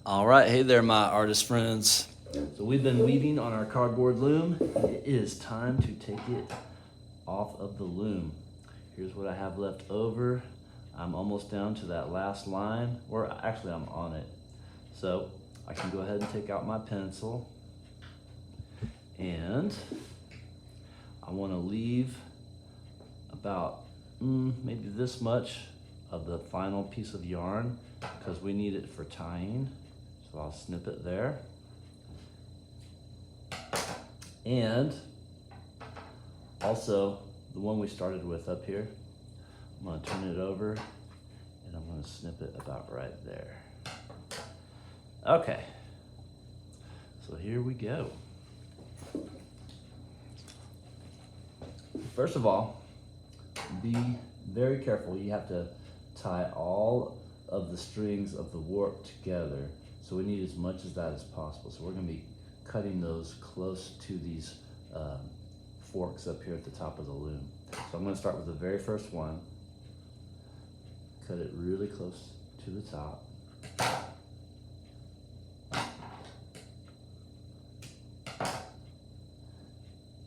All right, hey there, my artist friends. So we've been weaving on our cardboard loom. It is time to take it off of the loom. Here's what I have left over. I'm almost down to that last line, or actually I'm on it. So I can go ahead and take out my pencil, and I want to leave about maybe this much of the final piece of yarn because we need it for tying. So I'll snip it there. And also the one we started with up here, I'm gonna turn it over and I'm gonna snip it about right there. Okay, so here we go. First of all, be very careful. You have to tie all of the strings of the warp together. So we need as much of that as possible. So we're gonna be cutting those close to these forks up here at the top of the loom. So I'm gonna start with the very first one. Cut it really close to the top.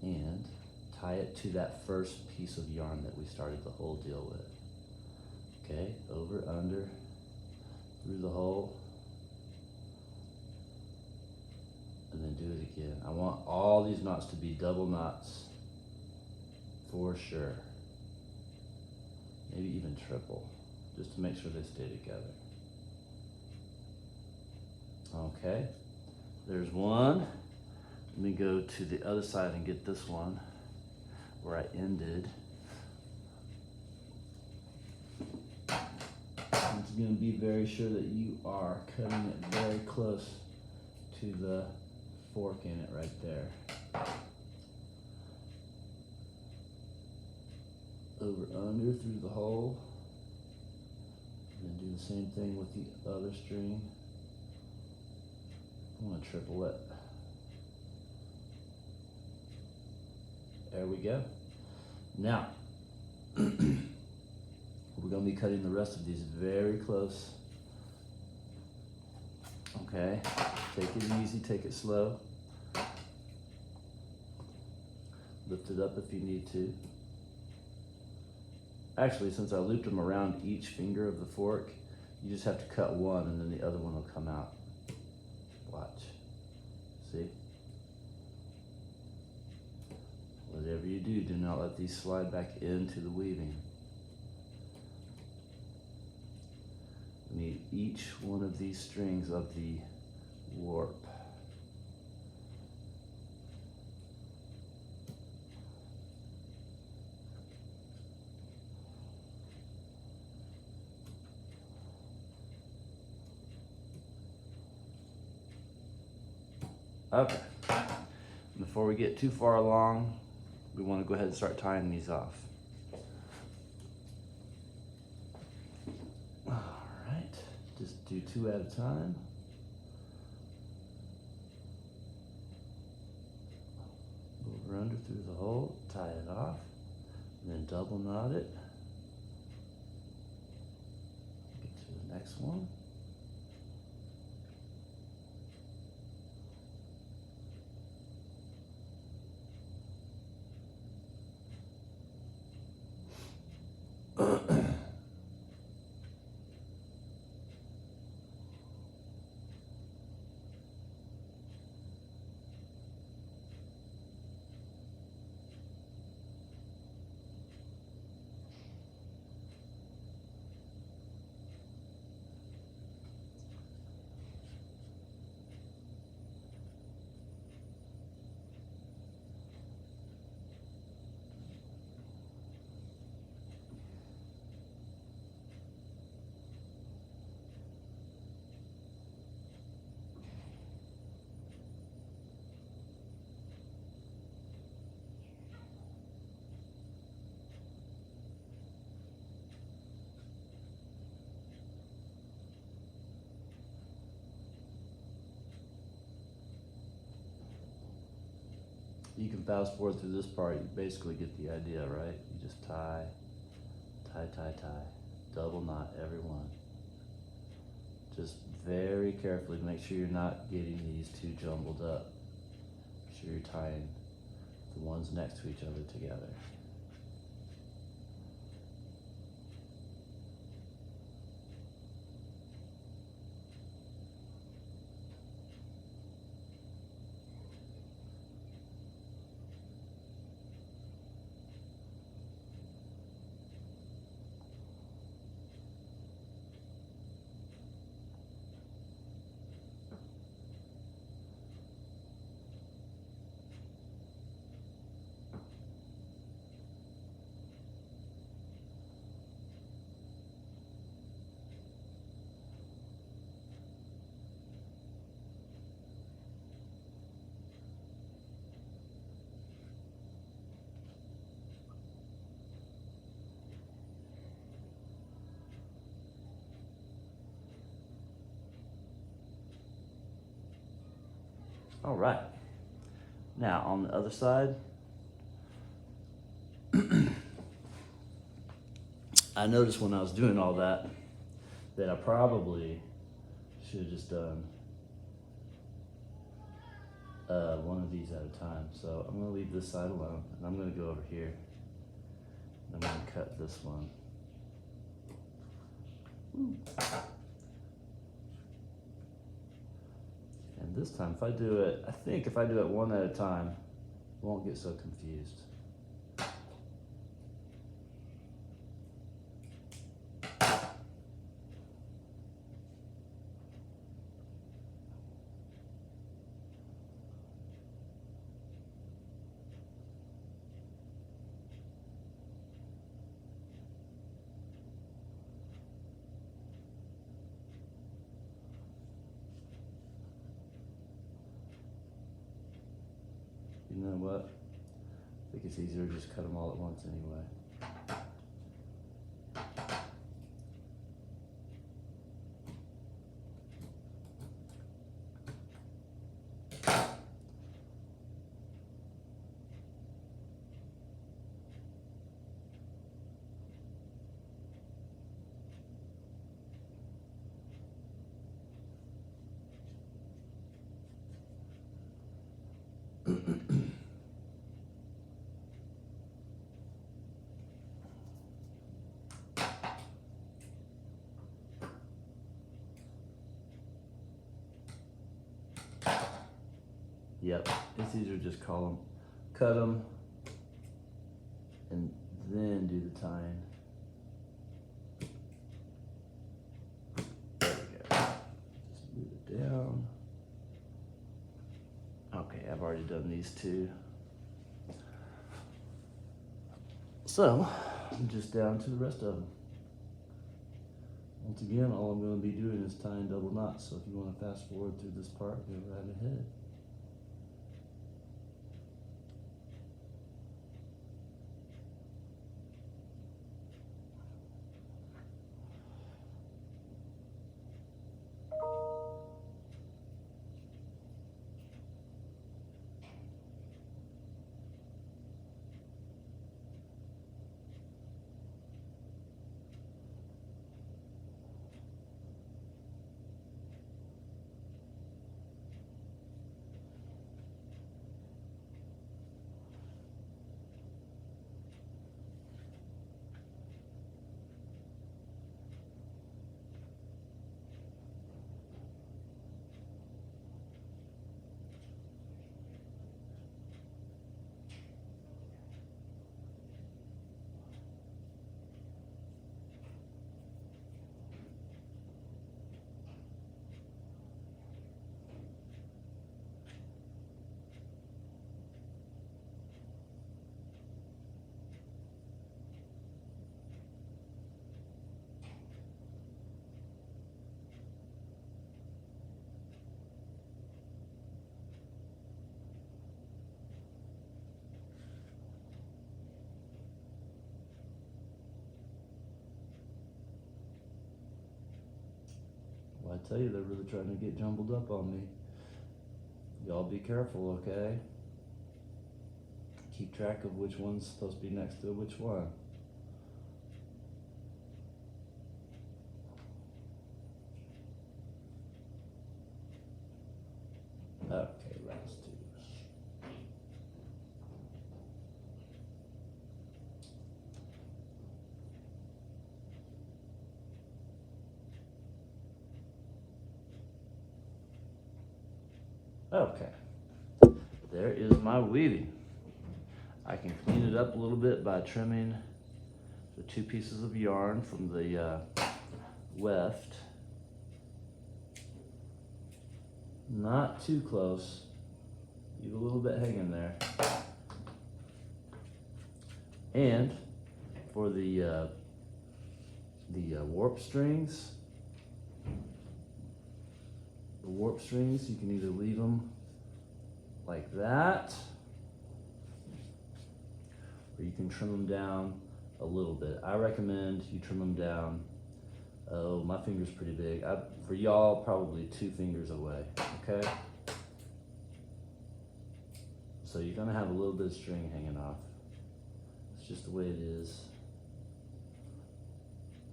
And tie it to that first piece of yarn that we started the whole deal with. Okay, over, under, through the hole, and then do it again. I want all these knots to be double knots for sure. Maybe even triple, just to make sure they stay together. Okay, there's one. Let me go to the other side and get this one where I ended. It's going to be very sure that you are cutting it very close to the fork in it right there. Over, under, through the hole. And then do the same thing with the other string. I'm going to triple it. There we go. Now, we're going to be cutting the rest of these very close. Okay, take it easy, take it slow. Lift it up if you need to. Actually, since I looped them around each finger of the fork, you just have to cut one and then the other one will come out. Watch. See? Whatever you do, do not let these slide back into the weaving. We need each one of these strings of the warp. Okay, before we get too far along, we want to go ahead and start tying these off. All right, just do two at a time. Over, under, through the hole, tie it off, and then double knot it. Get to the next one. You can fast forward through this part, you basically get the idea, right? You just tie, tie, tie, tie, double knot every one. Just very carefully to make sure you're not getting these two jumbled up. Make sure you're tying the ones next to each other together. All right. Now on the other side, I noticed when I was doing all that I probably should have just done one of these at a time. So I'm gonna leave this side alone, and I'm gonna go over here, and I'm gonna cut this one. And this time, I think if I do it one at a time, I won't get so confused. You know what? I think it's easier to just cut them all at once anyway. Yep, it's easier to just cut them, and then do the tying. There we go. Just move it down. Okay, I've already done these two. So, I'm just down to the rest of them. Once again, all I'm going to be doing is tying double knots, so if you want to fast forward through this part, go right ahead. Well, I tell you, they're really trying to get jumbled up on me. Y'all be careful, okay? Keep track of which one's supposed to be next to which one. Okay, last two. Okay, there is my weaving. I can clean it up a little bit by trimming the 2 pieces of yarn from the weft. Not too close, leave a little bit hanging there. And for the warp strings, you can either leave them like that, or you can trim them down a little bit. I recommend you trim them down, oh, my finger's pretty big. For y'all, probably 2 fingers away, okay? So you're gonna have a little bit of string hanging off. It's just the way it is.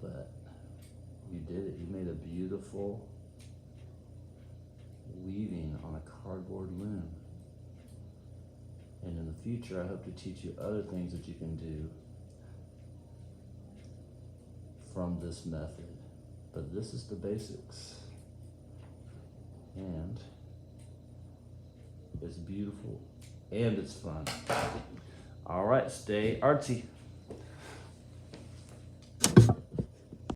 But you did it. You made a beautiful weaving on a cardboard loom. And in the future, I hope to teach you other things that you can do from this method. But this is the basics. And it's beautiful and it's fun. All right, stay artsy.